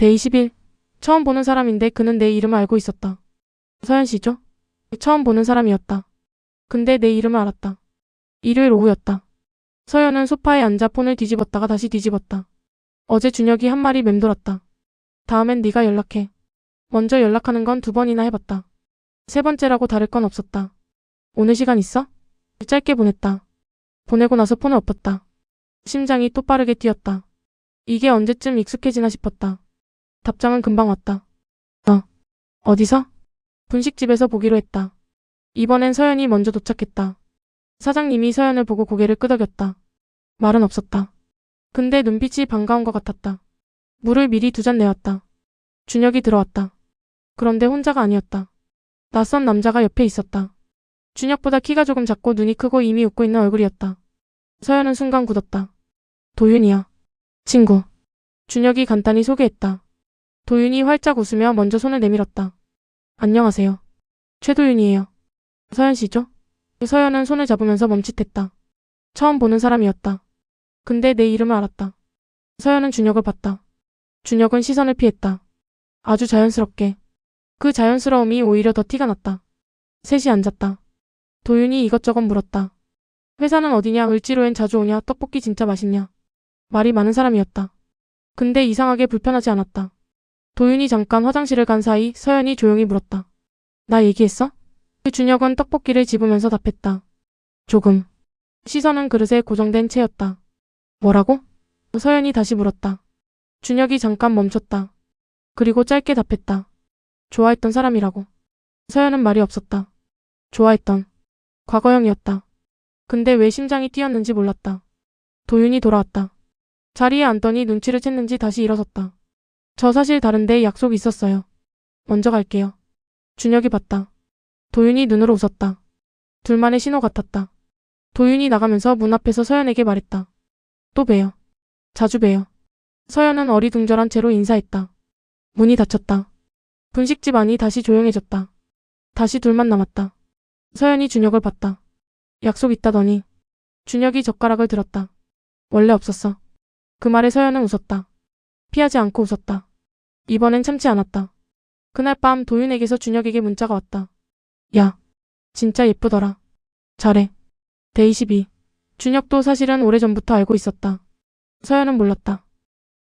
데21. 처음 보는 사람인데 그는 내 이름을 알고 있었다. 서연 씨죠? 처음 보는 사람이었다. 근데 내 이름을 알았다. 일요일 오후였다. 서연은 소파에 앉아 폰을 뒤집었다가 다시 뒤집었다. 어제 준혁이 한 말이 맴돌았다. 다음엔 네가 연락해. 먼저 연락하는 건 2번이나 해봤다. 세 번째라고 다를 건 없었다. 오늘 시간 있어? 짧게 보냈다. 보내고 나서 폰을 엎었다. 심장이 또 빠르게 뛰었다. 이게 언제쯤 익숙해지나 싶었다. 답장은 금방 왔다. 어디서? 분식집에서 보기로 했다. 이번엔 서연이 먼저 도착했다. 사장님이 서연을 보고 고개를 끄덕였다. 말은 없었다. 근데 눈빛이 반가운 것 같았다. 물을 미리 2잔 내왔다. 준혁이 들어왔다. 그런데 혼자가 아니었다. 낯선 남자가 옆에 있었다. 준혁보다 키가 조금 작고 눈이 크고 이미 웃고 있는 얼굴이었다. 서연은 순간 굳었다. 도윤이야. 친구. 준혁이 간단히 소개했다. 도윤이 활짝 웃으며 먼저 손을 내밀었다. 안녕하세요. 최도윤이에요. 서연 씨죠? 서연은 손을 잡으면서 멈칫했다. 처음 보는 사람이었다. 근데 내 이름을 알았다. 서연은 준혁을 봤다. 준혁은 시선을 피했다. 아주 자연스럽게. 그 자연스러움이 오히려 더 티가 났다. 셋이 앉았다. 도윤이 이것저것 물었다. 회사는 어디냐, 을지로엔 자주 오냐, 떡볶이 진짜 맛있냐. 말이 많은 사람이었다. 근데 이상하게 불편하지 않았다. 도윤이 잠깐 화장실을 간 사이 서연이 조용히 물었다. 나 얘기했어? 준혁은 떡볶이를 집으면서 답했다. 조금. 시선은 그릇에 고정된 채였다. 뭐라고? 서연이 다시 물었다. 준혁이 잠깐 멈췄다. 그리고 짧게 답했다. 좋아했던 사람이라고. 서연은 말이 없었다. 좋아했던. 과거형이었다. 근데 왜 심장이 뛰었는지 몰랐다. 도윤이 돌아왔다. 자리에 앉더니 눈치를 챘는지 다시 일어섰다. 저 사실 다른데 약속 있었어요. 먼저 갈게요. 준혁이 봤다. 도윤이 눈으로 웃었다. 둘만의 신호 같았다. 도윤이 나가면서 문 앞에서 서연에게 말했다. 또 봬요. 자주 봬요. 서연은 어리둥절한 채로 인사했다. 문이 닫혔다. 분식집 안이 다시 조용해졌다. 다시 둘만 남았다. 서연이 준혁을 봤다. 약속 있다더니. 준혁이 젓가락을 들었다. 원래 없었어. 그 말에 서연은 웃었다. 피하지 않고 웃었다. 이번엔 참지 않았다. 그날 밤 도윤에게서 준혁에게 문자가 왔다. 야, 진짜 예쁘더라. 잘해. 데22. 준혁도 사실은 오래전부터 알고 있었다. 서연은 몰랐다.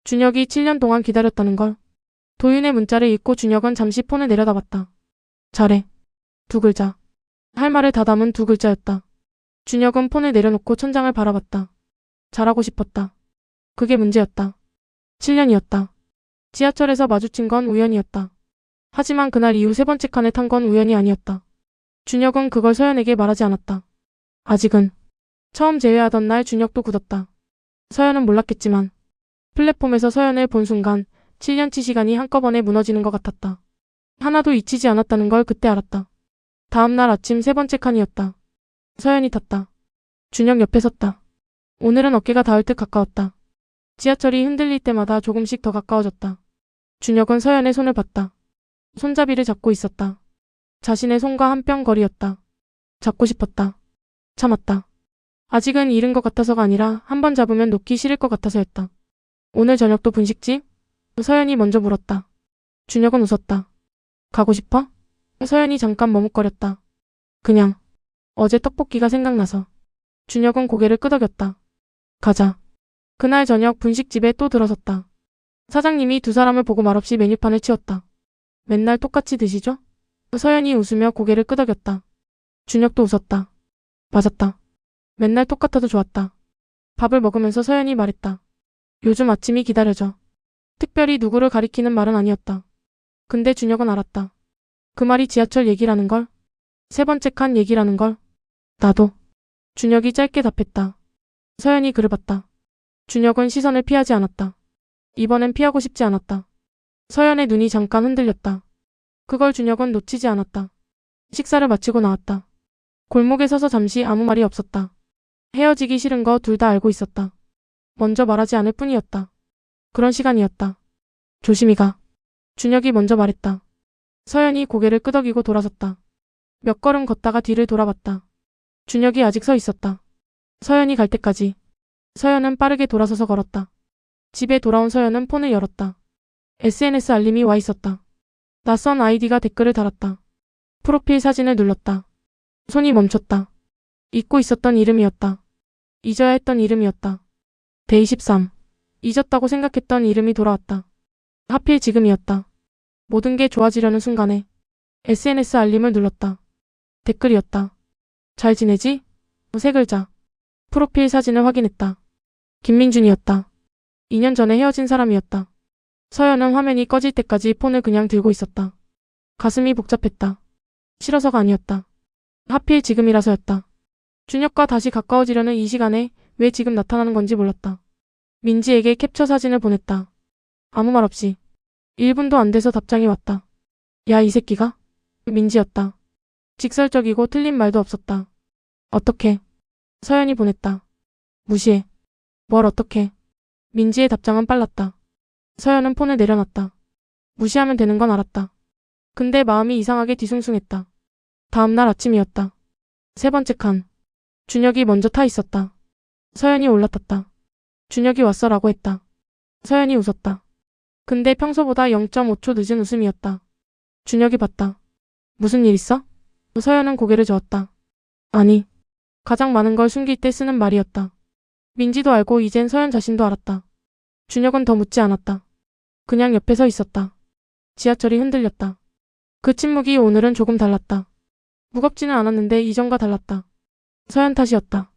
준혁이 7년 동안 기다렸다는 걸. 도윤의 문자를 읽고 준혁은 잠시 폰을 내려다봤다. 잘해. 2글자. 할 말을 다 담은 2글자였다. 준혁은 폰을 내려놓고 천장을 바라봤다. 잘하고 싶었다. 그게 문제였다. 7년이었다. 지하철에서 마주친 건 우연이었다. 하지만 그날 이후 3번째 칸에 탄 건 우연이 아니었다. 준혁은 그걸 서연에게 말하지 않았다. 아직은. 처음 제외하던 날 준혁도 굳었다. 서연은 몰랐겠지만 플랫폼에서 서연을 본 순간 7년치 시간이 한꺼번에 무너지는 것 같았다. 하나도 잊히지 않았다는 걸 그때 알았다. 다음 날 아침 3번째 칸이었다. 서연이 탔다. 준혁 옆에 섰다. 오늘은 어깨가 닿을 듯 가까웠다. 지하철이 흔들릴 때마다 조금씩 더 가까워졌다. 준혁은 서연의 손을 봤다. 손잡이를 잡고 있었다. 자신의 손과 한 뼘 거리였다. 잡고 싶었다. 참았다. 아직은 이른 것 같아서가 아니라 한 번 잡으면 놓기 싫을 것 같아서였다. 오늘 저녁도 분식집? 서연이 먼저 물었다. 준혁은 웃었다. 가고 싶어? 서연이 잠깐 머뭇거렸다. 그냥. 어제 떡볶이가 생각나서. 준혁은 고개를 끄덕였다. 가자. 그날 저녁 분식집에 또 들어섰다. 사장님이 2사람을 보고 말없이 메뉴판을 치웠다. 맨날 똑같이 드시죠? 서연이 웃으며 고개를 끄덕였다. 준혁도 웃었다. 맞았다. 맨날 똑같아도 좋았다. 밥을 먹으면서 서연이 말했다. 요즘 아침이 기다려져. 특별히 누구를 가리키는 말은 아니었다. 근데 준혁은 알았다. 그 말이 지하철 얘기라는 걸. 3번째 칸 얘기라는 걸. 나도. 준혁이 짧게 답했다. 서연이 그를 봤다. 준혁은 시선을 피하지 않았다. 이번엔 피하고 싶지 않았다. 서연의 눈이 잠깐 흔들렸다. 그걸 준혁은 놓치지 않았다. 식사를 마치고 나왔다. 골목에 서서 잠시 아무 말이 없었다. 헤어지기 싫은 거 둘 다 알고 있었다. 먼저 말하지 않을 뿐이었다. 그런 시간이었다. 조심히 가. 준혁이 먼저 말했다. 서연이 고개를 끄덕이고 돌아섰다. 몇 걸음 걷다가 뒤를 돌아봤다. 준혁이 아직 서 있었다. 서연이 갈 때까지. 서연은 빠르게 돌아서서 걸었다. 집에 돌아온 서연은 폰을 열었다. SNS 알림이 와 있었다. 낯선 아이디가 댓글을 달았다. 프로필 사진을 눌렀다. 손이 멈췄다. 잊고 있었던 이름이었다. 잊어야 했던 이름이었다. 대23. 잊었다고 생각했던 이름이 돌아왔다. 하필 지금이었다. 모든 게 좋아지려는 순간에 SNS 알림을 눌렀다. 댓글이었다. 잘 지내지? 세 글자. 프로필 사진을 확인했다. 김민준이었다. 2년 전에 헤어진 사람이었다. 서연은 화면이 꺼질 때까지 폰을 그냥 들고 있었다. 가슴이 복잡했다. 싫어서가 아니었다. 하필 지금이라서였다. 준혁과 다시 가까워지려는 이 시간에 왜 지금 나타나는 건지 몰랐다. 민지에게 캡처 사진을 보냈다. 아무 말 없이. 1분도 안 돼서 답장이 왔다. 야, 이 새끼가? 민지였다. 직설적이고 틀린 말도 없었다. 어떡해. 서연이 보냈다. 무시해. 뭘 어떡해. 민지의 답장은 빨랐다. 서연은 폰을 내려놨다. 무시하면 되는 건 알았다. 근데 마음이 이상하게 뒤숭숭했다. 다음 날 아침이었다. 세 번째 칸. 준혁이 먼저 타 있었다. 서연이 올라탔다. 준혁이 왔어라고 했다. 서연이 웃었다. 근데 평소보다 0.5초 늦은 웃음이었다. 준혁이 봤다. 무슨 일 있어? 서연은 고개를 저었다. 아니. 가장 많은 걸 숨길 때 쓰는 말이었다. 민지도 알고 이젠 서연 자신도 알았다. 준혁은 더 묻지 않았다. 그냥 옆에 서 있었다. 지하철이 흔들렸다. 그 침묵이 오늘은 조금 달랐다. 무겁지는 않았는데 이전과 달랐다. 서연 탓이었다.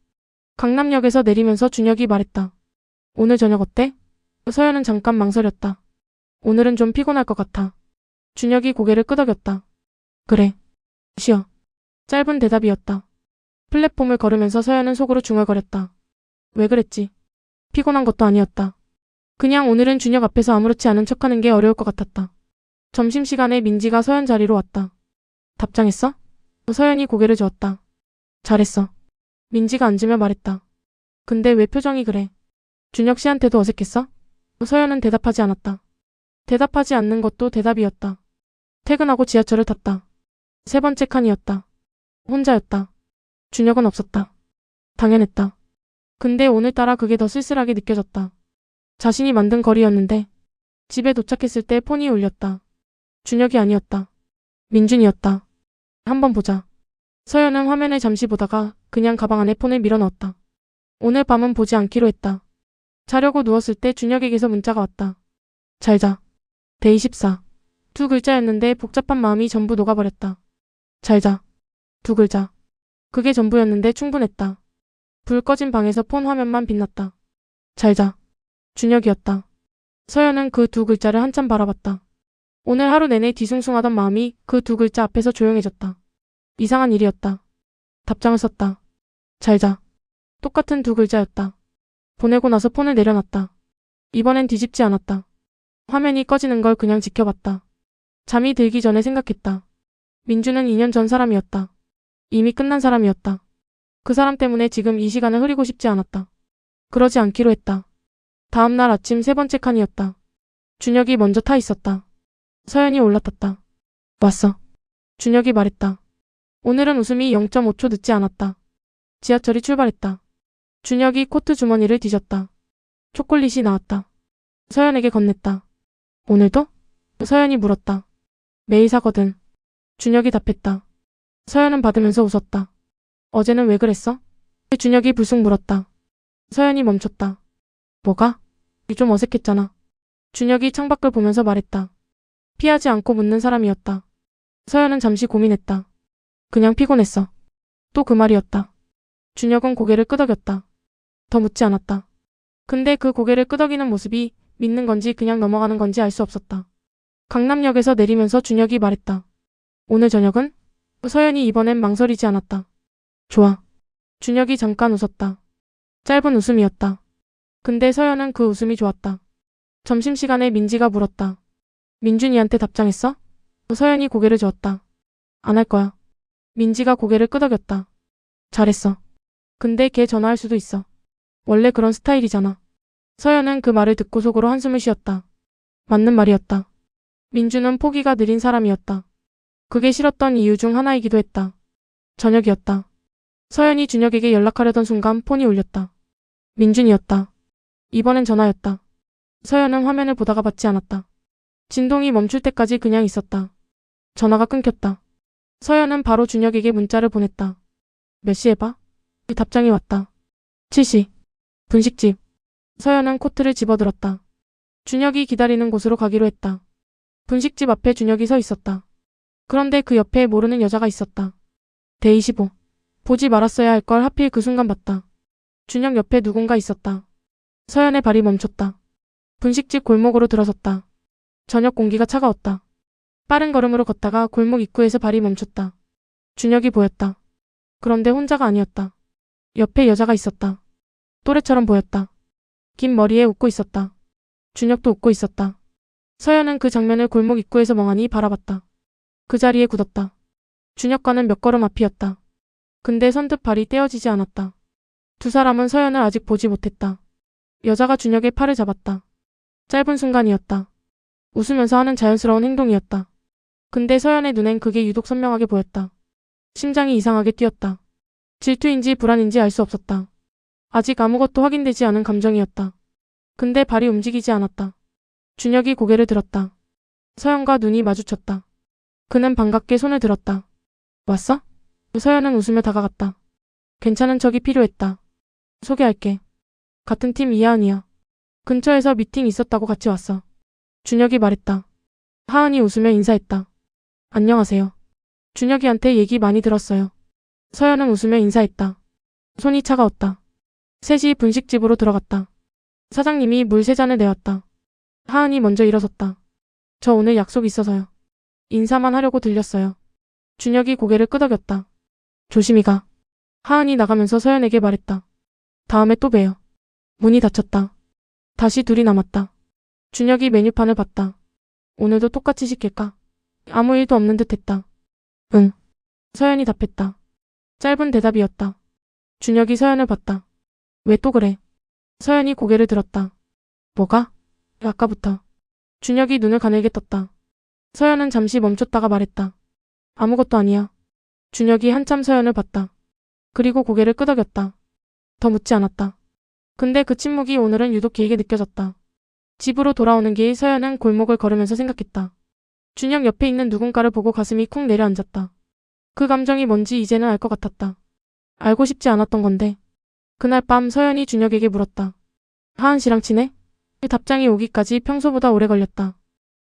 강남역에서 내리면서 준혁이 말했다. 오늘 저녁 어때? 서연은 잠깐 망설였다. 오늘은 좀 피곤할 것 같아. 준혁이 고개를 끄덕였다. 그래. 쉬어. 짧은 대답이었다. 플랫폼을 걸으면서 서연은 속으로 중얼거렸다. 왜 그랬지? 피곤한 것도 아니었다. 그냥 오늘은 준혁 앞에서 아무렇지 않은 척하는 게 어려울 것 같았다. 점심시간에 민지가 서연 자리로 왔다. 답장했어? 서연이 고개를 저었다. 잘했어. 민지가 앉으며 말했다. 근데 왜 표정이 그래? 준혁 씨한테도 어색했어? 서연은 대답하지 않았다. 대답하지 않는 것도 대답이었다. 퇴근하고 지하철을 탔다. 세 번째 칸이었다. 혼자였다. 준혁은 없었다. 당연했다. 근데 오늘따라 그게 더 쓸쓸하게 느껴졌다. 자신이 만든 거리였는데 집에 도착했을 때 폰이 울렸다. 준혁이 아니었다. 민준이었다. 한번 보자. 서연은 화면을 잠시 보다가 그냥 가방 안에 폰을 밀어넣었다. 오늘 밤은 보지 않기로 했다. 자려고 누웠을 때 준혁에게서 문자가 왔다. 잘 자. 대24. 두 글자였는데 복잡한 마음이 전부 녹아버렸다. 잘 자. 두 글자. 그게 전부였는데 충분했다. 불 꺼진 방에서 폰 화면만 빛났다. 잘 자. 준혁이었다. 서연은 그 두 글자를 한참 바라봤다. 오늘 하루 내내 뒤숭숭하던 마음이 그 두 글자 앞에서 조용해졌다. 이상한 일이었다. 답장을 썼다. 잘 자. 똑같은 두 글자였다. 보내고 나서 폰을 내려놨다. 이번엔 뒤집지 않았다. 화면이 꺼지는 걸 그냥 지켜봤다. 잠이 들기 전에 생각했다. 민주는 2년 전 사람이었다. 이미 끝난 사람이었다. 그 사람 때문에 지금 이 시간을 흐리고 싶지 않았다. 그러지 않기로 했다. 다음 날 아침 세 번째 칸이었다. 준혁이 먼저 타 있었다. 서연이 올라탔다. 왔어. 준혁이 말했다. 오늘은 웃음이 0.5초 늦지 않았다. 지하철이 출발했다. 준혁이 코트 주머니를 뒤졌다. 초콜릿이 나왔다. 서연에게 건넸다. 오늘도? 서연이 물었다. 매일 사거든. 준혁이 답했다. 서연은 받으면서 웃었다. 어제는 왜 그랬어? 준혁이 불쑥 물었다. 서연이 멈췄다. 뭐가? 좀 어색했잖아. 준혁이 창밖을 보면서 말했다. 피하지 않고 묻는 사람이었다. 서연은 잠시 고민했다. 그냥 피곤했어. 또 그 말이었다. 준혁은 고개를 끄덕였다. 더 묻지 않았다. 근데 그 고개를 끄덕이는 모습이 믿는 건지 그냥 넘어가는 건지 알 수 없었다. 강남역에서 내리면서 준혁이 말했다. 오늘 저녁은? 서연이 이번엔 망설이지 않았다. 좋아. 준혁이 잠깐 웃었다. 짧은 웃음이었다. 근데 서연은 그 웃음이 좋았다. 점심시간에 민지가 물었다. 민준이한테 답장했어? 서연이 고개를 저었다. 안 할 거야. 민지가 고개를 끄덕였다. 잘했어. 근데 걔 전화할 수도 있어. 원래 그런 스타일이잖아. 서연은 그 말을 듣고 속으로 한숨을 쉬었다. 맞는 말이었다. 민주는 포기가 느린 사람이었다. 그게 싫었던 이유 중 하나이기도 했다. 저녁이었다. 서연이 준혁에게 연락하려던 순간 폰이 울렸다. 민준이었다. 이번엔 전화였다. 서연은 화면을 보다가 받지 않았다. 진동이 멈출 때까지 그냥 있었다. 전화가 끊겼다. 서연은 바로 준혁에게 문자를 보냈다. 몇 시에 봐? 그 답장이 왔다. 7시. 분식집. 서연은 코트를 집어들었다. 준혁이 기다리는 곳으로 가기로 했다. 분식집 앞에 준혁이 서 있었다. 그런데 그 옆에 모르는 여자가 있었다. 데이시보. 보지 말았어야 할 걸 하필 그 순간 봤다. 준혁 옆에 누군가 있었다. 서연의 발이 멈췄다. 분식집 골목으로 들어섰다. 저녁 공기가 차가웠다. 빠른 걸음으로 걷다가 골목 입구에서 발이 멈췄다. 준혁이 보였다. 그런데 혼자가 아니었다. 옆에 여자가 있었다. 또래처럼 보였다. 긴 머리에 웃고 있었다. 준혁도 웃고 있었다. 서연은 그 장면을 골목 입구에서 멍하니 바라봤다. 그 자리에 굳었다. 준혁과는 몇 걸음 앞이었다. 근데 선뜻 발이 떼어지지 않았다. 두 사람은 서연을 아직 보지 못했다. 여자가 준혁의 팔을 잡았다. 짧은 순간이었다. 웃으면서 하는 자연스러운 행동이었다. 근데 서연의 눈엔 그게 유독 선명하게 보였다. 심장이 이상하게 뛰었다. 질투인지 불안인지 알 수 없었다. 아직 아무것도 확인되지 않은 감정이었다. 근데 발이 움직이지 않았다. 준혁이 고개를 들었다. 서연과 눈이 마주쳤다. 그는 반갑게 손을 들었다. 왔어? 서연은 웃으며 다가갔다. 괜찮은 척이 필요했다. 소개할게. 같은 팀 이하은이야. 근처에서 미팅 있었다고 같이 왔어. 준혁이 말했다. 하은이 웃으며 인사했다. 안녕하세요. 준혁이한테 얘기 많이 들었어요. 서연은 웃으며 인사했다. 손이 차가웠다. 셋이 분식집으로 들어갔다. 사장님이 물 3잔을 내왔다. 하은이 먼저 일어섰다. 저 오늘 약속 있어서요. 인사만 하려고 들렸어요. 준혁이 고개를 끄덕였다. 조심히 가. 하은이 나가면서 서연에게 말했다. 다음에 또 봬요. 문이 닫혔다. 다시 둘이 남았다. 준혁이 메뉴판을 봤다. 오늘도 똑같이 시킬까? 아무 일도 없는 듯 했다. 응. 서연이 답했다. 짧은 대답이었다. 준혁이 서연을 봤다. 왜 또 그래? 서연이 고개를 들었다. 뭐가? 아까부터. 준혁이 눈을 가늘게 떴다. 서연은 잠시 멈췄다가 말했다. 아무것도 아니야. 준혁이 한참 서연을 봤다. 그리고 고개를 끄덕였다. 더 묻지 않았다. 근데 그 침묵이 오늘은 유독 길게 느껴졌다. 집으로 돌아오는 길 서연은 골목을 걸으면서 생각했다. 준혁 옆에 있는 누군가를 보고 가슴이 쿵 내려앉았다. 그 감정이 뭔지 이제는 알 것 같았다. 알고 싶지 않았던 건데. 그날 밤 서연이 준혁에게 물었다. 하은 씨랑 친해? 그 답장이 오기까지 평소보다 오래 걸렸다.